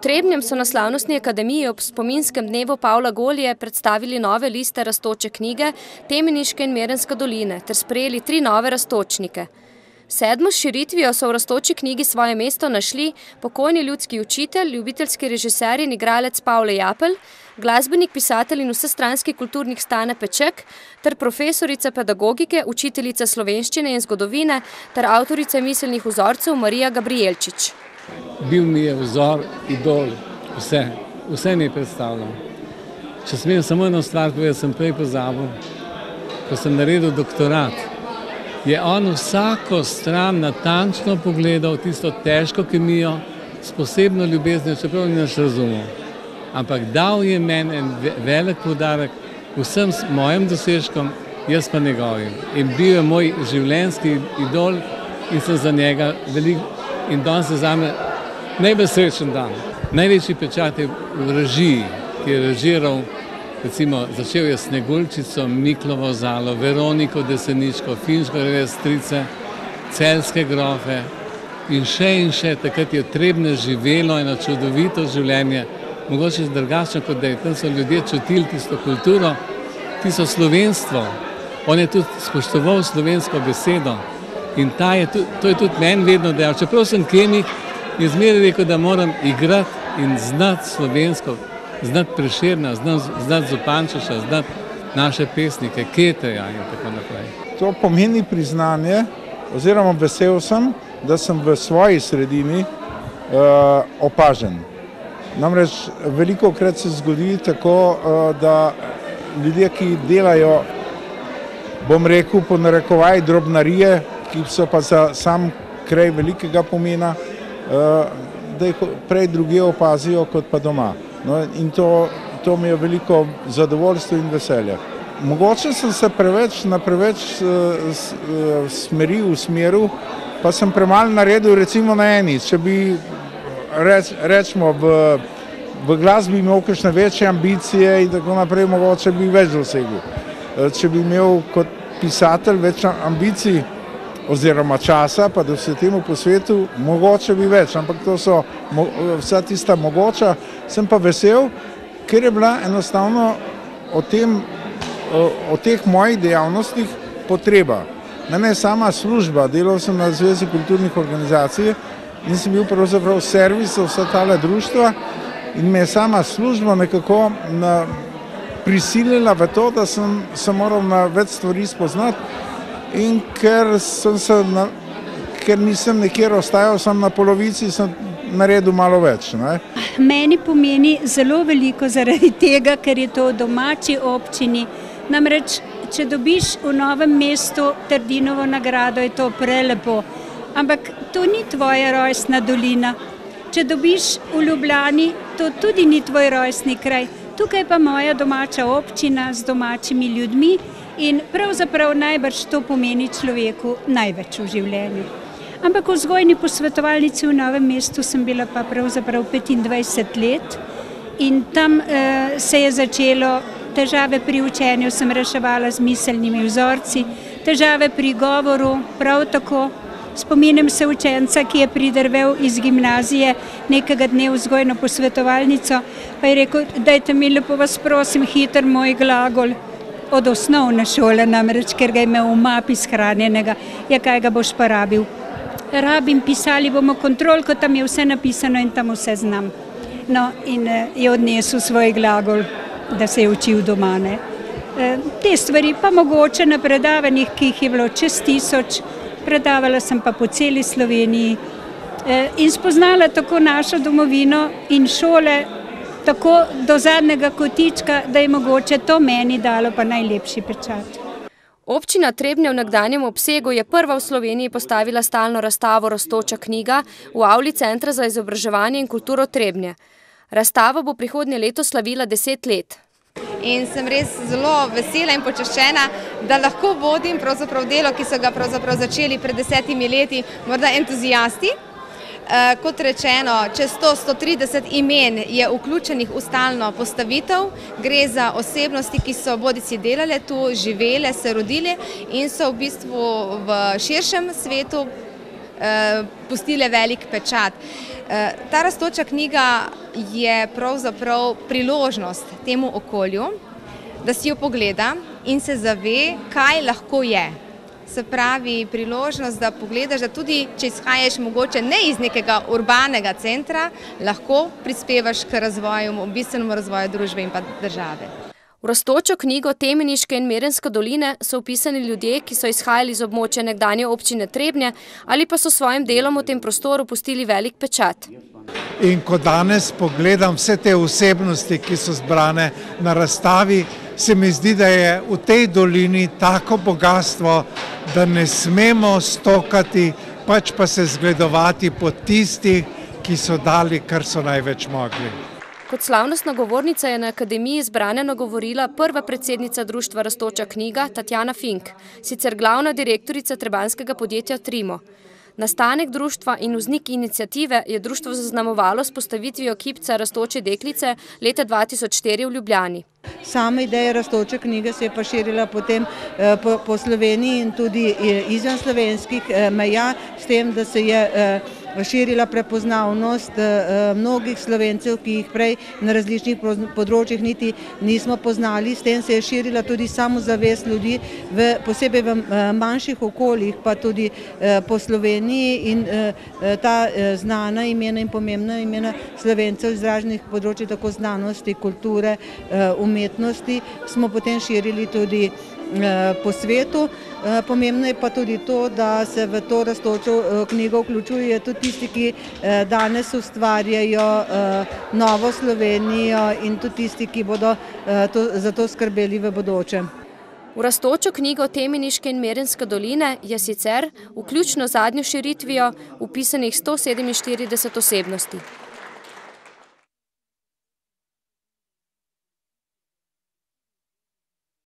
Trebnjem so na Slavnostni akademiji ob spominskem dnevu Pavla Golije predstavili nove liste rastoče knjige Temeniške in Merenska doline ter sprejeli 3 nove rastočnike. Sedmo širitvijo so v rastoči knjigi svoje mesto našli pokojni ljudski učitelj, ljubiteljski režiser in igralec Pavle Japelj, glasbenik, pisatelj in vsestranski kulturnik Stane Peček ter profesorica pedagogike, učiteljica slovenščine in zgodovine ter avtorica miselnih vzorcev Marija Gabrijelčič. Bil mi je vzor, idol, vse mi je predstavljal. Če smem samo eno stvar povedati, sem prej pozabil, ko sem naredil doktorat, je on vsako stran natančno pogledal tisto težko kemijo s posebno ljubeznijo, čeprav ni naš razumel. Ampak dal je meni en velik poudarek vsem mojim dosežkom, jaz pa njegovim. In bil je moj življenjski idol in sem za njega veliko. In danes je zame najbolj srečen dan. Največji pečat je v režiji, ki je režiral, recimo, začel je Sneguljčico, Miklovo Zalo, Veroniko Deseničko, Finško Strice, Celjske grofe in še, takrat je Trebnje živelo eno čudovito življenje, mogoče drugačno kot da je. Tam so ljudje čutili tisto kulturo, tisto slovenstvo. On je tudi spoštoval slovensko besedo. In to je tudi meni vedno dejal. Čeprav sem kemik, je zmeraj rekel, da moram igrati in znati slovensko, znati Prešerna, znati Zupančiča, znati naše pesnike, Keteja in tako naprej. To pomeni priznanje, oziroma vesel sem, da sem v svoji sredini opažen. Namreč velikokrat se zgodi tako, da ljudje, ki delajo, bom rekel, po narekovaj drobnarije, ki so pa za sam kraj velikega pomena, da jih prej druge opazijo kot pa doma. No, in to mi je veliko zadovoljstvo in veselje. Mogoče sem se na preveč smeri usmeril, pa sem premalo naredil recimo na eni. Če bi rečemo v glasbi imel kakšne večje ambicije in tako naprej, mogoče bi več dosegel. Če bi imel kot pisatelj več ambicij oziroma časa, pa da se temu posvetil, mogoče bi več, ampak to so vsa tista mogoča. Sem pa vesel, ker je bila enostavno o teh mojih dejavnostih potreba. Mene je sama služba, delal sem na Zvezi kulturnih organizacij in sem bil pravzaprav servis za vsa tale društva in me je sama služba nekako prisilila v to, da sem se moral na več stvari spoznati in ker nisem nekjer ostajal, sem na polovici, sem naredil malo več. Ne? Meni pomeni zelo veliko zaradi tega, ker je to v domači občini. Namreč, če dobiš v Novem mestu Trdinovo nagrado, je to prelepo. Ampak to ni tvoja rojstna dolina. Če dobiš v Ljubljani, to tudi ni tvoj rojstni kraj. Tukaj pa moja domača občina z domačimi ljudmi in pravzaprav najbrž to pomeni človeku največ v življenju. Ampak v vzgojni posvetovalnici v Novem mestu sem bila pa pravzaprav 25 let in tam se je začelo, težave pri učenju sem reševala z miselnimi vzorci, težave pri govoru prav tako. Spominjam se učenca, ki je pridrvel iz gimnazije nekega dne v vzgojno posvetovalnico, pa je rekel, dajte mi lepo vas prosim hiter moj glagol od osnovne šole, namreč, ker ga je imel v mapi shranjenega. Ja, kaj ga boš pa rabil? Rabim, pisali bomo kontrolko, tam je vse napisano in tam vse znam. No, in je odnesel svoj glagol, da se je učil doma. Te stvari pa mogoče na predavanjih, ki jih je bilo čez 1000, predavala sem pa po celi Sloveniji in spoznala tako našo domovino in šole, tako do zadnjega kotička, da je mogoče to meni dalo pa najlepši pečat. Občina Trebnje v nekdanjem obsegu je prva v Sloveniji postavila stalno razstavo Rastoča knjiga v avli Centra za izobraževanje in kulturo Trebnje. Razstava bo prihodnje leto slavila 10 let. In sem res zelo vesela in počaščena, da lahko vodim delo, ki so ga začeli pred 10 leti, morda entuzijasti. Kot rečeno, čez 130 imen je vključenih v stalno postavitev. Gre za osebnosti, ki so bodisi delale tu, živele, se rodile in so v bistvu v širšem svetu pustile velik pečat. Ta rastoča knjiga je pravzaprav priložnost temu okolju, da si jo pogleda in se zave, kaj lahko je. Se pravi, priložnost, da pogledaš, da tudi, če izhajaš mogoče ne iz nekega urbanega centra, lahko prispevaš k razvoju, bistvenemu razvoju družbe in pa države. V rastočo knjigo Temeniške in Merenske doline so vpisani ljudje, ki so izhajali iz območja nekdanje občine Trebnje ali pa so svojim delom v tem prostoru pustili velik pečat. In ko danes pogledam vse te osebnosti, ki so zbrane na razstavi, se mi zdi, da je v tej dolini tako bogatstvo, da ne smemo stokati, pač pa se zgledovati po tistih, ki so dali, kar so največ mogli. Kot slavnostna govornica je na akademiji zbrane nagovorila prva predsednica društva Rastoča knjiga Tatjana Fink, sicer glavna direktorica trebanjskega podjetja Trimo. Nastanek društva in vznik iniciative je društvo zaznamovalo s postavitvijo kipca Rastoče deklice leta 2004 v Ljubljani. Sama ideja Rastoče knjige se je pa širila potem po Sloveniji in tudi izven slovenskih meja, s tem, da se je širila prepoznavnost mnogih Slovencev, ki jih prej na različnih področjih niti nismo poznali. S tem se je širila tudi samozavest ljudi, posebej v manjših okoljih, pa tudi po Sloveniji, in ta znana imena in pomembna imena Slovencev iz različnih področij, tako znanosti, kulture, umetnosti, smo potem širili tudi po svetu. Pomembno je pa tudi to, da se v to rastočo knjigo vključujejo tudi tisti, ki danes ustvarjajo novo Slovenijo, in tudi tisti, ki bodo za to skrbeli v bodoče. V rastočo knjigo Temeniške in Merenske doline je sicer, vključno zadnjo širitvijo, vpisanih 147 osebnosti.